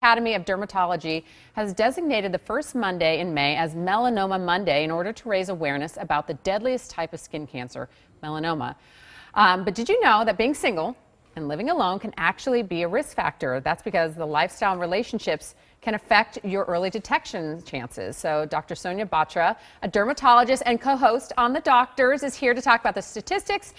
Academy of Dermatology has designated the first Monday in May as Melanoma Monday in order to raise awareness about the deadliest type of skin cancer, melanoma. But did you know that being single and living alone can actually be a risk factor? That's because the lifestyle and relationships can affect your early detection chances. So Dr. Sonia Batra, a dermatologist and co-host on The Doctors, is here to talk about the statistics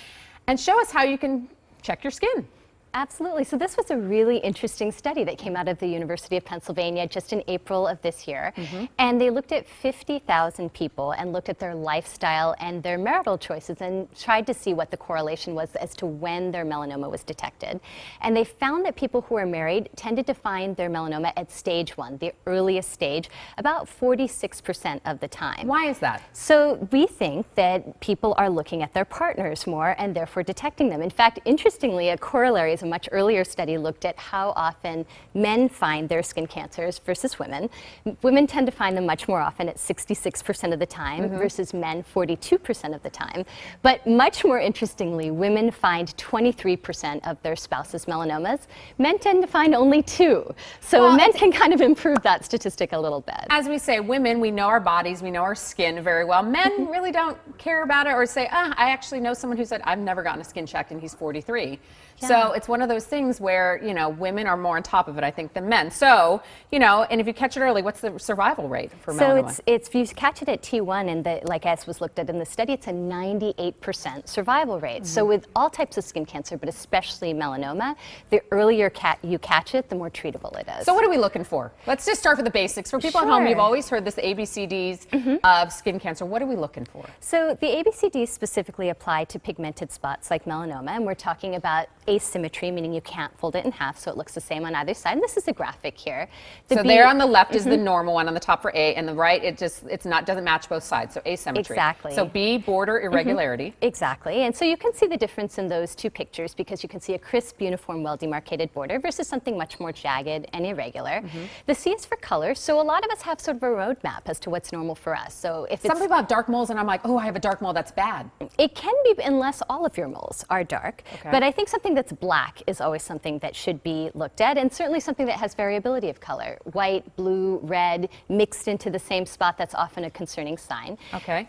and show us how you can check your skin. Absolutely. So this was a really interesting study that came out of the University of Pennsylvania just in April of this year. And they looked at 50,000 people and looked at their lifestyle and their marital choices and tried to see what the correlation was as to when their melanoma was detected. And they found that people who are married tended to find their melanoma at stage 1, the earliest stage, about 46% of the time. Why is that? So we think that people are looking at their partners more and therefore detecting them. In fact, interestingly, a corollary is a much earlier study looked at how often men find their skin cancers versus women. Women tend to find them much more often at 66% of the time versus men 42% of the time. But much more interestingly, women find 23% of their spouse's melanomas. Men tend to find only 2. So men can kind of improve that statistic a little bit. As we say, women, we know our bodies, we know our skin very well. Men really don't care about it or say, I actually know someone who said, I've never gotten a skin checked and he's 43. Yeah. So it's one of those things where, you know, women are more on top of it, I think, than men. So, you know, and if you catch it early, what's the survival rate for melanoma? So it's if you catch it at T1, and like as was looked at in the study, it's a 98% survival rate. So with all types of skin cancer, but especially melanoma, the earlier you catch it, the more treatable it is. So what are we looking for? Let's just start with the basics. For people at home, you've always heard this ABCDs of skin cancer. What are we looking for? So the ABCDs specifically apply to pigmented spots like melanoma, and we're talking about asymmetry, meaning you can't fold it in half so it looks the same on either side. And this is a graphic here. So there on the left is the normal one, on the top for A, and the right doesn't match both sides. So asymmetry. Exactly. So B, border irregularity. Exactly. And so you can see the difference in those two pictures because you can see a crisp, uniform, well-demarcated border versus something much more jagged and irregular. The C is for color. So a lot of us have sort of a roadmap as to what's normal for us. So if some people have dark moles and I'm like, oh, I have a dark mole, that's bad. It can be unless all of your moles are dark. But I think something that's black is always something that should be looked at, and certainly something that has variability of color. White, blue, red, mixed into the same spot, that's often a concerning sign.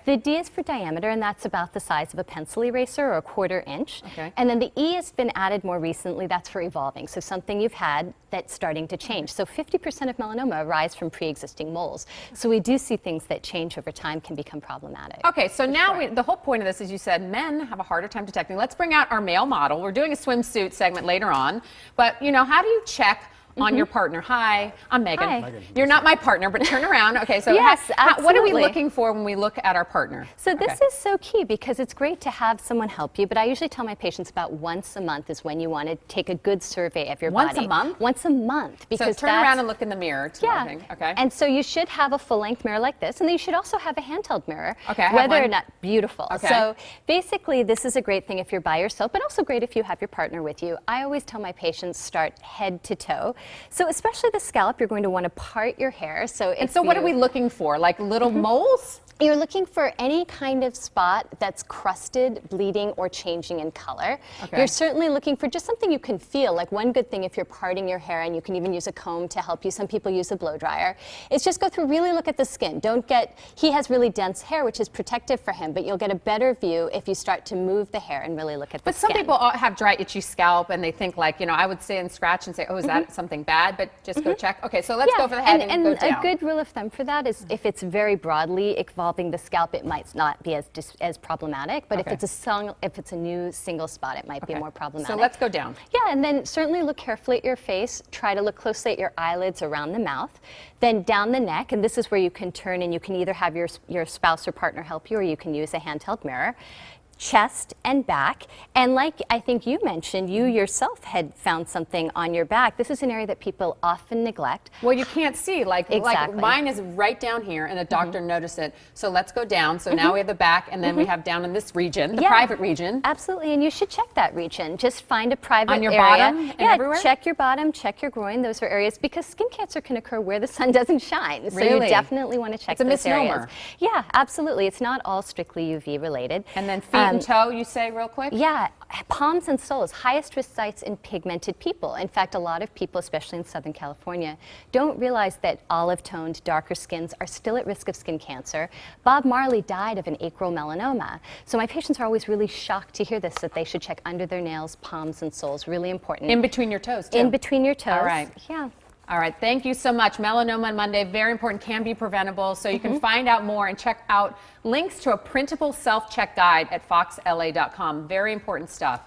The D is for diameter, and that's about the size of a pencil eraser or a 1/4 inch. And then the E has been added more recently, that's for evolving. So something you've had that's starting to change. So 50% of melanoma arise from pre-existing moles. So we do see things that change over time can become problematic. Okay, so now the whole point of this is you said men have a harder time detecting. Let's bring out our male model. We're doing a swimsuit segment later on, but you know, how do you check on your partner? Hi, I'm Megan. Hi. You're not my partner, but turn around. Okay, so yes, what are we looking for when we look at our partner? So this is so key because it's great to have someone help you, but I usually tell my patients about once a month is when you want to take a good survey of your body. Once a month? Once a month. Because so turn around and look in the mirror. Okay. And so you should have a full-length mirror like this, and then you should also have a handheld mirror. Okay, whether or not beautiful. So basically, this is a great thing if you're by yourself, but also great if you have your partner with you. I always tell my patients start head to toe. So especially the scalp, you're going to want to part your hair. So what are we looking for? Like little moles? You're looking for any kind of spot that's crusted, bleeding, or changing in color. You're certainly looking for just something you can feel. Like one good thing if you're parting your hair, and you can even use a comb to help you. Some people use a blow dryer. Is just go through, really look at the skin. He has really dense hair, which is protective for him, but you'll get a better view if you start to move the hair and really look at the skin. But some people have dry, itchy scalp, and they think like, you know, I would say and scratch and say, oh, is that something bad? But just go check. Okay, so let's go for the head and go down. A good rule of thumb for that is if it's very broadly involving the scalp, it might not be as problematic, but if it's a new single spot, it might be more problematic. So let's go down. Yeah, and then certainly look carefully at your face. Try to look closely at your eyelids around the mouth. Then down the neck, and this is where you can turn, and you can either have your spouse or partner help you, or you can use a handheld mirror. Chest and back, and like I think you mentioned, you yourself had found something on your back. This is an area that people often neglect. Well, you can't see, like mine is right down here, and the doctor noticed it. So let's go down. So now we have the back, and then we have down in this region, the private region. Absolutely, and you should check that region. Just find a private on your area. bottom and everywhere? Check your bottom, check your groin. Those are areas because skin cancer can occur where the sun doesn't shine. So you definitely want to check those areas. It's a misnomer. Yeah, absolutely. It's not all strictly UV related. And then feet. and toe, you say real quick? Yeah, palms and soles, highest risk sites in pigmented people. In fact, a lot of people, especially in Southern California, don't realize that olive-toned, darker skins are still at risk of skin cancer. Bob Marley died of an acral melanoma. So my patients are always really shocked to hear this, that they should check under their nails, palms and soles, really important. In between your toes, too. In between your toes. All right. Yeah. All right, thank you so much. Melanoma Monday, very important, can be preventable. So you can find out more and check out links to a printable self-check guide at foxla.com. Very important stuff.